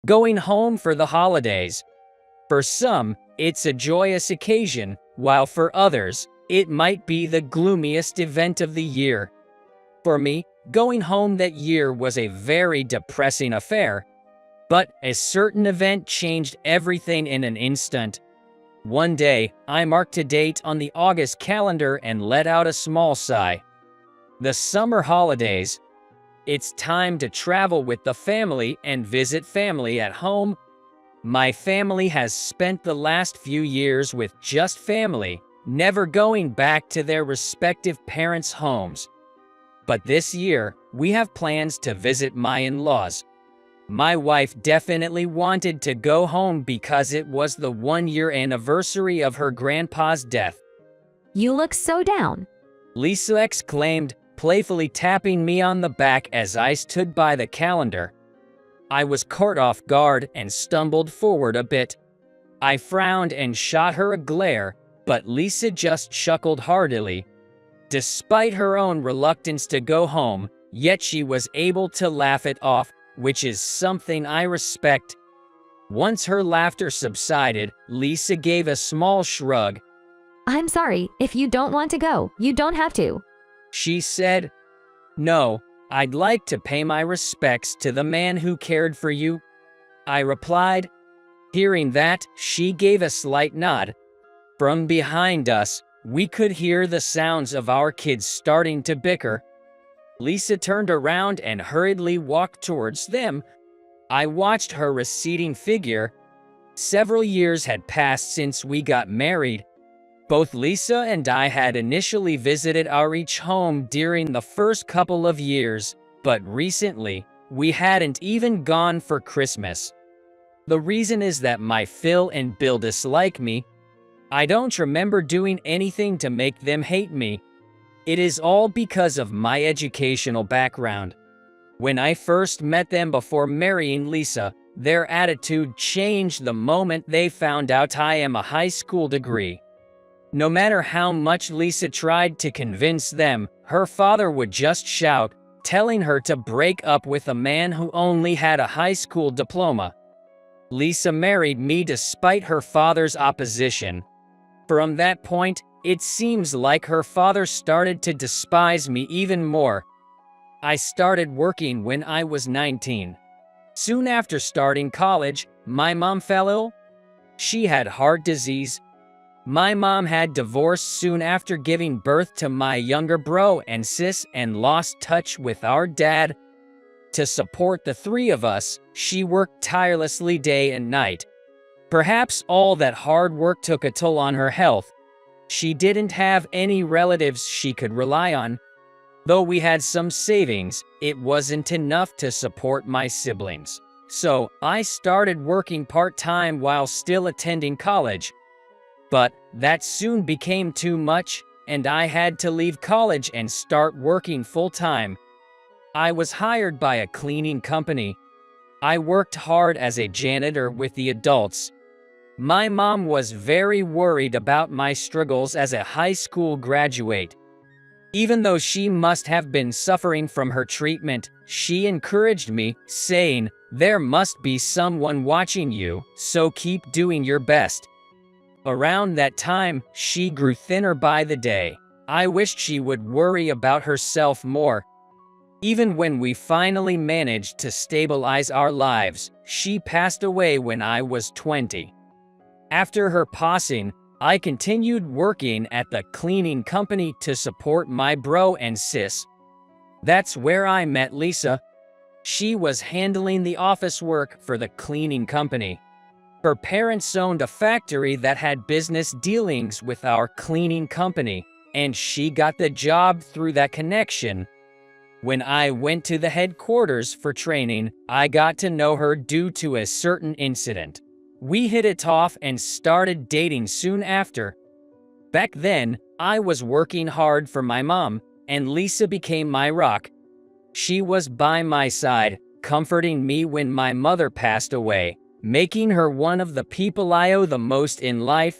Going home for the holidays. For some, it's a joyous occasion, while for others, it might be the gloomiest event of the year. For me, going home that year was a very depressing affair, but a certain event changed everything in an instant. One day, I marked a date on the August calendar and let out a small sigh. The summer holidays. It's time to travel with the family and visit family at home. My family has spent the last few years with just family, never going back to their respective parents' homes. But this year, we have plans to visit my in-laws. My wife definitely wanted to go home because it was the 1-year anniversary of her grandpa's death. You look so down. Lisa exclaimed, playfully tapping me on the back as I stood by the calendar. I was caught off guard and stumbled forward a bit. I frowned and shot her a glare, but Lisa just chuckled heartily. Despite her own reluctance to go home, yet she was able to laugh it off, which is something I respect. Once her laughter subsided, Lisa gave a small shrug. I'm sorry, if you don't want to go, you don't have to. She said, "No, I'd like to pay my respects to the man who cared for you," I replied. Hearing that, she gave a slight nod. From behind us, we could hear the sounds of our kids starting to bicker. Lisa turned around and hurriedly walked towards them. I watched her receding figure. Several years had passed since we got married. Both Lisa and I had initially visited our each home during the first couple of years, but recently, we hadn't even gone for Christmas. The reason is that my Phil and Bill dislike me. I don't remember doing anything to make them hate me. It is all because of my educational background. When I first met them before marrying Lisa, their attitude changed the moment they found out I am a high school degree. No matter how much Lisa tried to convince them, her father would just shout, telling her to break up with a man who only had a high school diploma. Lisa married me despite her father's opposition. From that point, it seems like her father started to despise me even more. I started working when I was 19. Soon after starting college, my mom fell ill. She had heart disease. My mom had divorced soon after giving birth to my younger bro and sis and lost touch with our dad. To support the three of us, she worked tirelessly day and night. Perhaps all that hard work took a toll on her health. She didn't have any relatives she could rely on. Though we had some savings, it wasn't enough to support my siblings. So, I started working part-time while still attending college. But that soon became too much, and I had to leave college and start working full-time. I was hired by a cleaning company. I worked hard as a janitor with the adults. My mom was very worried about my struggles as a high school graduate. Even though she must have been suffering from her treatment, she encouraged me, saying, "There must be someone watching you, so keep doing your best." Around that time, she grew thinner by the day. I wished she would worry about herself more. Even when we finally managed to stabilize our lives, she passed away when I was 20. After her passing, I continued working at the cleaning company to support my bro and sis. That's where I met Lisa. She was handling the office work for the cleaning company. Her parents owned a factory that had business dealings with our cleaning company, and she got the job through that connection. When I went to the headquarters for training, I got to know her due to a certain incident. We hit it off and started dating soon after. Back then, I was working hard for my mom, and Lisa became my rock. She was by my side, comforting me when my mother passed away, making her one of the people I owe the most in life.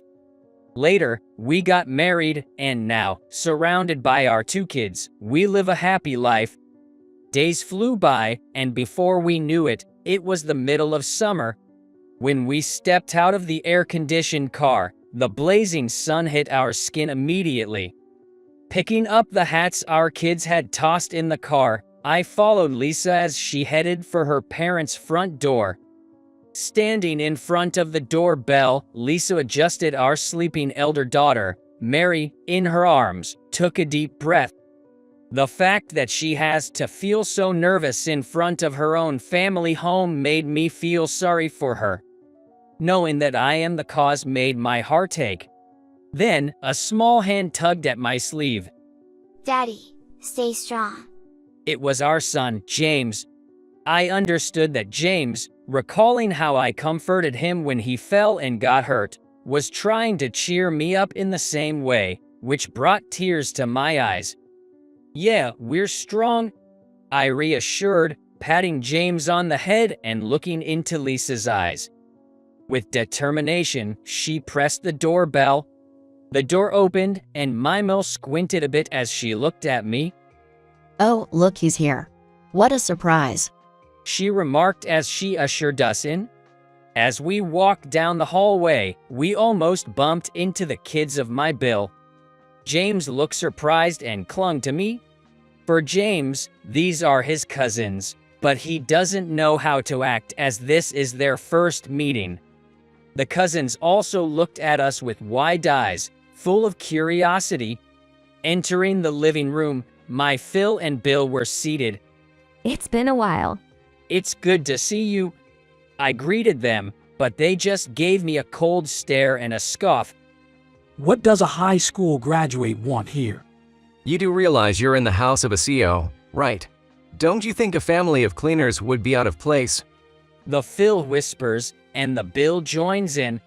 Later, we got married, and now, surrounded by our 2 kids, we live a happy life. Days flew by, and before we knew it, It was the middle of summer. When we stepped out of the air-conditioned car, the blazing sun hit our skin immediately. Picking up the hats our kids had tossed in the car, I followed Lisa as she headed for her parents' front door. Standing in front of the doorbell, Lisa adjusted our sleeping elder daughter, Mary, in her arms, took a deep breath. The fact that she has to feel so nervous in front of her own family home made me feel sorry for her. Knowing that I am the cause made my heart ache. Then, a small hand tugged at my sleeve. Daddy, stay strong. It was our son, James. I understood that James, recalling how I comforted him when he fell and got hurt, was trying to cheer me up in the same way, which brought tears to my eyes. Yeah, we're strong, I reassured, patting James on the head and looking into Lisa's eyes. With determination, she pressed the doorbell. The door opened, and Mimo squinted a bit as she looked at me. Oh, look, he's here. What a surprise. She remarked as she ushered us in. As we walked down the hallway, we almost bumped into the kids of my bill. James looked surprised and clung to me. For James, these are his cousins, but he doesn't know how to act as this is their first meeting. The cousins also looked at us with wide eyes, full of curiosity. Entering the living room, my Phil and Bill were seated. It's been a while. It's good to see you. I greeted them, but they just gave me a cold stare and a scoff. What does a high school graduate want here? You do realize you're in the house of a CO, right? Don't you think a family of cleaners would be out of place? The Phil whispers, and the Bill joins in.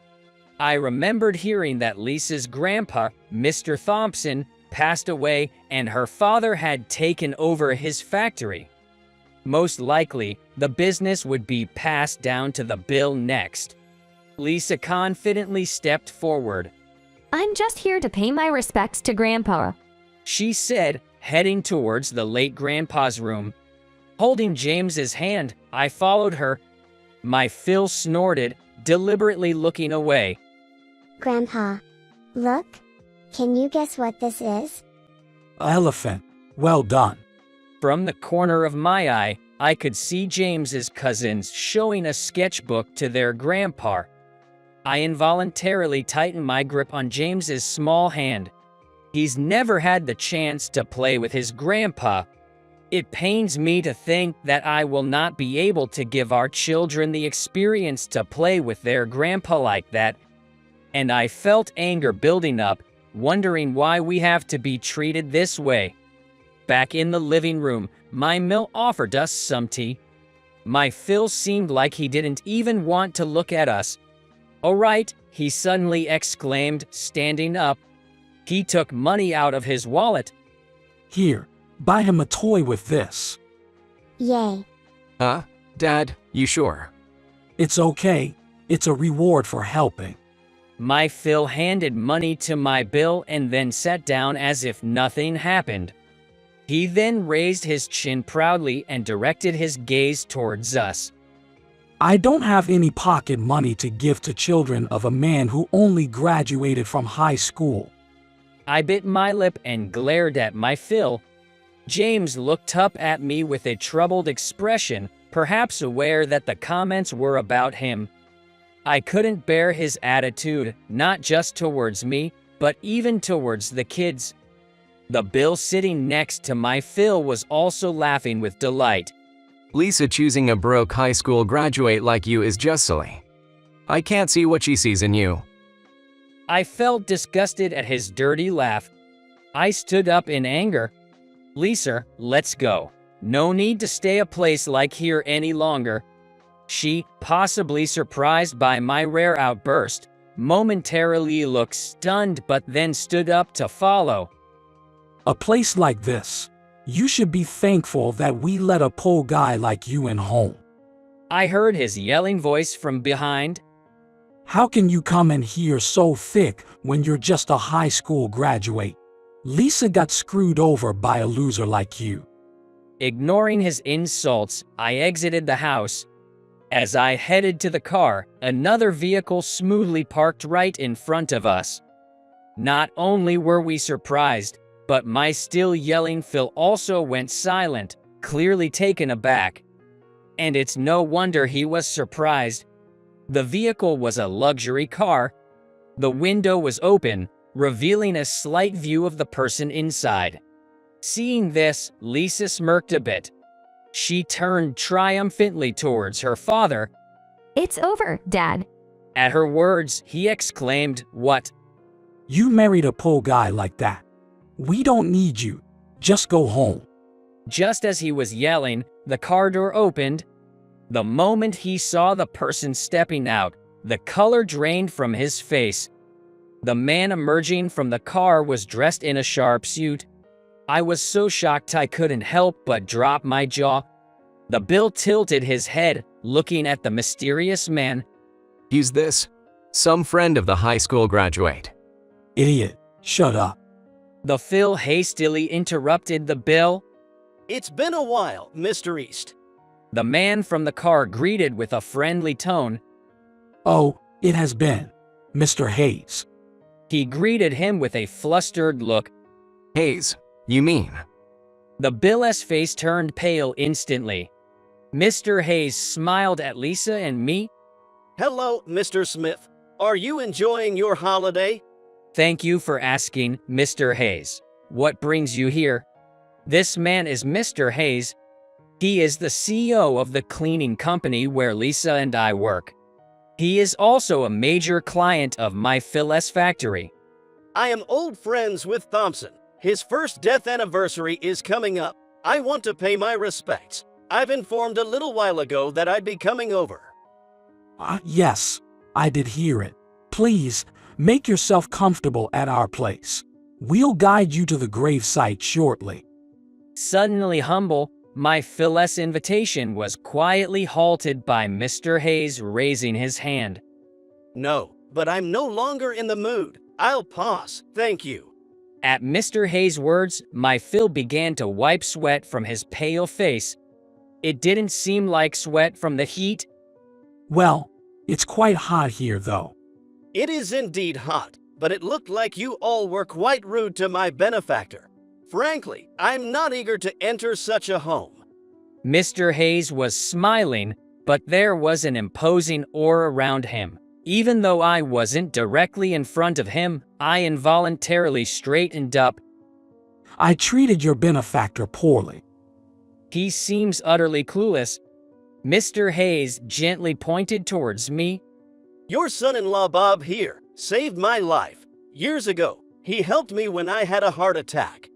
I remembered hearing that Lisa's grandpa, Mr. Thompson, passed away and her father had taken over his factory. Most likely, the business would be passed down to the Bill next. Lisa confidently stepped forward. I'm just here to pay my respects to Grandpa. She said, heading towards the late grandpa's room. Holding James's hand, I followed her. My Phil snorted, deliberately looking away. Grandpa, look. Can you guess what this is? Elephant. Well done. From the corner of my eye, I could see James's cousins showing a sketchbook to their grandpa. I involuntarily tightened my grip on James's small hand. He's never had the chance to play with his grandpa. It pains me to think that I will not be able to give our children the experience to play with their grandpa like that. And I felt anger building up, wondering why we have to be treated this way. Back in the living room, my Mill offered us some tea. My Phil seemed like he didn't even want to look at us. "All right," he suddenly exclaimed, standing up. He took money out of his wallet. Here, buy him a toy with this. Yay. Huh? Dad, you sure? It's okay. It's a reward for helping. My Phil handed money to my Bill and then sat down as if nothing happened. He then raised his chin proudly and directed his gaze towards us. I don't have any pocket money to give to children of a man who only graduated from high school. I bit my lip and glared at my Phil. James looked up at me with a troubled expression, perhaps aware that the comments were about him. I couldn't bear his attitude, not just towards me, but even towards the kids. The Bill sitting next to my Phil was also laughing with delight. Lisa choosing a broke high school graduate like you is just silly. I can't see what she sees in you. I felt disgusted at his dirty laugh. I stood up in anger. "Lisa, let's go. No need to stay a place like here any longer." She, possibly surprised by my rare outburst, momentarily looked stunned but then stood up to follow. A place like this. You should be thankful that we let a poor guy like you in home. I heard his yelling voice from behind. How can you come in here so thick when you're just a high school graduate? Lisa got screwed over by a loser like you. Ignoring his insults, I exited the house. As I headed to the car, another vehicle smoothly parked right in front of us. Not only were we surprised, but my still yelling Phil also went silent, clearly taken aback. And it's no wonder he was surprised. The vehicle was a luxury car. The window was open, revealing a slight view of the person inside. Seeing this, Lisa smirked a bit. She turned triumphantly towards her father. It's over, Dad. At her words, he exclaimed, "What? You married a poor guy like that. We don't need you. Just go home." Just as he was yelling, the car door opened. The moment he saw the person stepping out, the color drained from his face. The man emerging from the car was dressed in a sharp suit. I was so shocked I couldn't help but drop my jaw. The Bill tilted his head, looking at the mysterious man. Who's this? Some friend of the high school graduate. Idiot, shut up. The Phil hastily interrupted the Bill. It's been a while, Mr. East. The man from the car greeted with a friendly tone. Oh, it has been, Mr. Hayes. He greeted him with a flustered look. Hayes, you mean? The Bill's face turned pale instantly. Mr. Hayes smiled at Lisa and me. Hello, Mr. Smith. Are you enjoying your holiday? Thank you for asking, Mr. Hayes. What brings you here? This man is Mr. Hayes. He is the CEO of the cleaning company where Lisa and I work. He is also a major client of my FIL's factory. I am old friends with Thompson. His first death anniversary is coming up. I want to pay my respects. I've informed a little while ago that I'd be coming over. Yes, I did hear it. Please, make yourself comfortable at our place. We'll guide you to the gravesite shortly. Suddenly humble, my FIL's invitation was quietly halted by Mr. Hayes raising his hand. No, but I'm no longer in the mood. I'll pass, thank you. At Mr. Hayes' words, my Phil began to wipe sweat from his pale face. It didn't seem like sweat from the heat. Well, it's quite hot here though. It is indeed hot, but it looked like you all were quite rude to my benefactor. Frankly, I'm not eager to enter such a home. Mr. Hayes was smiling, but there was an imposing aura around him. Even though I wasn't directly in front of him, I involuntarily straightened up. I treated your benefactor poorly. He seems utterly clueless. Mr. Hayes gently pointed towards me. Your son-in-law Bob here saved my life. Years ago, he helped me when I had a heart attack.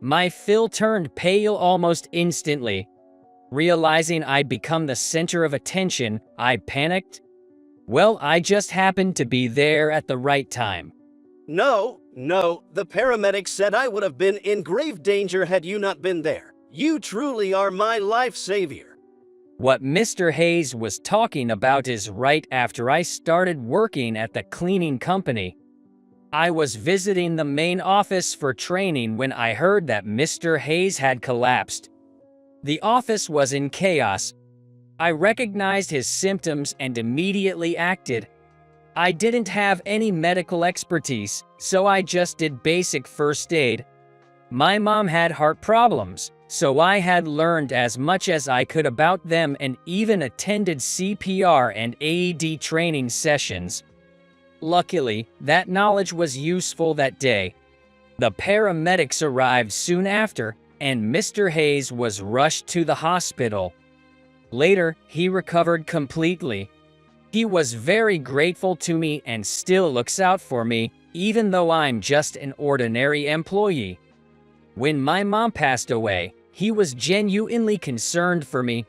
My Phil turned pale almost instantly. Realizing I'd become the center of attention, I panicked. Well, I just happened to be there at the right time. No, the paramedics said I would have been in grave danger had you not been there. You truly are my life savior. What Mr. Hayes was talking about is right after I started working at the cleaning company. I was visiting the main office for training when I heard that Mr. Hayes had collapsed. The office was in chaos. I recognized his symptoms and immediately acted. I didn't have any medical expertise, so I just did basic first aid. My mom had heart problems, so I had learned as much as I could about them and even attended CPR and AED training sessions. Luckily, that knowledge was useful that day. The paramedics arrived soon after, and Mr. Hayes was rushed to the hospital. Later, he recovered completely. He was very grateful to me and still looks out for me, even though I'm just an ordinary employee. When my mom passed away, he was genuinely concerned for me.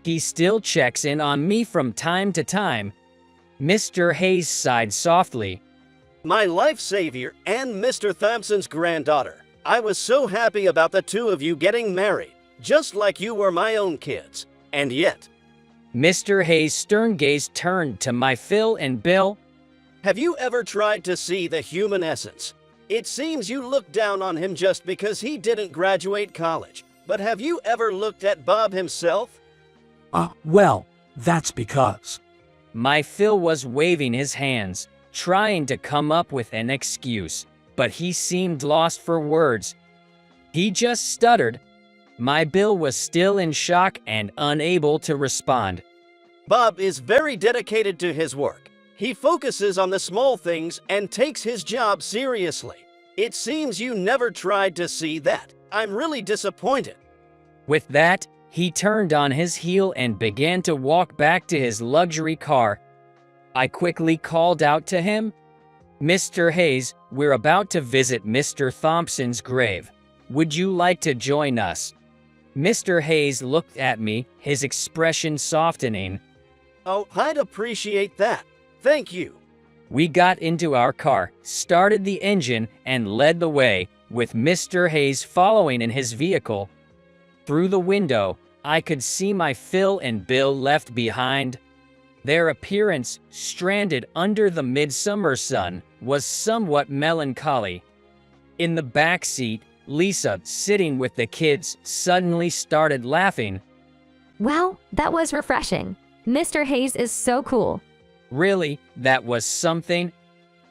He still checks in on me from time to time. Mr. Hayes sighed softly. My life savior and Mr. Thompson's granddaughter. I was so happy about the two of you getting married, just like you were my own kids. And yet, Mr. Hayes' stern gaze turned to my Phil and Bill. Have you ever tried to see the human essence? It seems you look down on him just because he didn't graduate college. But have you ever looked at Bob himself? Well, That's because My Phil was waving his hands, trying to come up with an excuse, but he seemed lost for words. He just stuttered. My Bill was still in shock and unable to respond. Bob is very dedicated to his work. He focuses on the small things and takes his job seriously. It seems you never tried to see that. I'm really disappointed. With that, he turned on his heel and began to walk back to his luxury car. I quickly called out to him, "Mr. Hayes, we're about to visit Mr. Thompson's grave. Would you like to join us?" Mr. Hayes looked at me, his expression softening. Oh, I'd appreciate that. Thank you. We got into our car, started the engine, and led the way, with Mr. Hayes following in his vehicle. Through the window, I could see my Phil and Bill left behind. Their appearance, stranded under the midsummer sun, was somewhat melancholy. In the back seat, Lisa, sitting with the kids, suddenly started laughing. Wow, that was refreshing. Mr. Hayes is so cool. Really, that was something.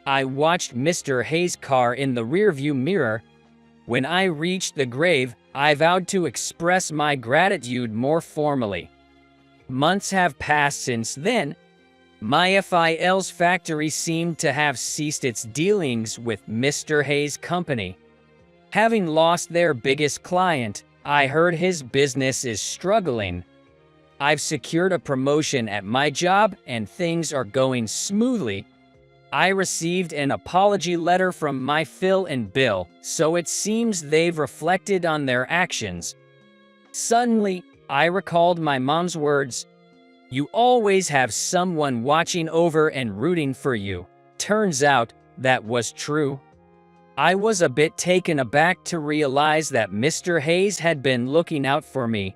I watched Mr. Hayes' car in the rearview mirror. When I reached the grave, I vowed to express my gratitude more formally. Months have passed since then. My FIL's factory seemed to have ceased its dealings with Mr. Hayes' company. Having lost their biggest client, I heard his business is struggling. I've secured a promotion at my job and things are going smoothly. I received an apology letter from my Phil and Bill, so it seems they've reflected on their actions. Suddenly, I recalled my mom's words, "You always have someone watching over and rooting for you." Turns out, that was true. I was a bit taken aback to realize that Mr. Hayes had been looking out for me.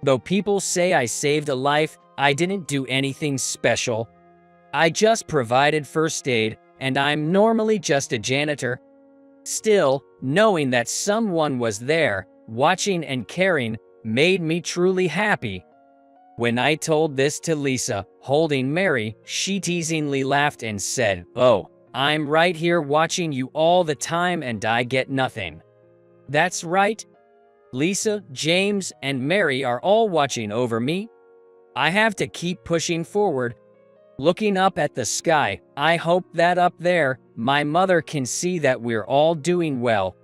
Though people say I saved a life, I didn't do anything special. I just provided first aid, and I'm normally just a janitor. Still, knowing that someone was there, watching and caring, made me truly happy. When I told this to Lisa, holding Mary, she teasingly laughed and said, "Oh, I'm right here watching you all the time and I get nothing." That's right. Lisa, James, and Mary are all watching over me. I have to keep pushing forward. Looking up at the sky, I hope that up there, my mother can see that we're all doing well,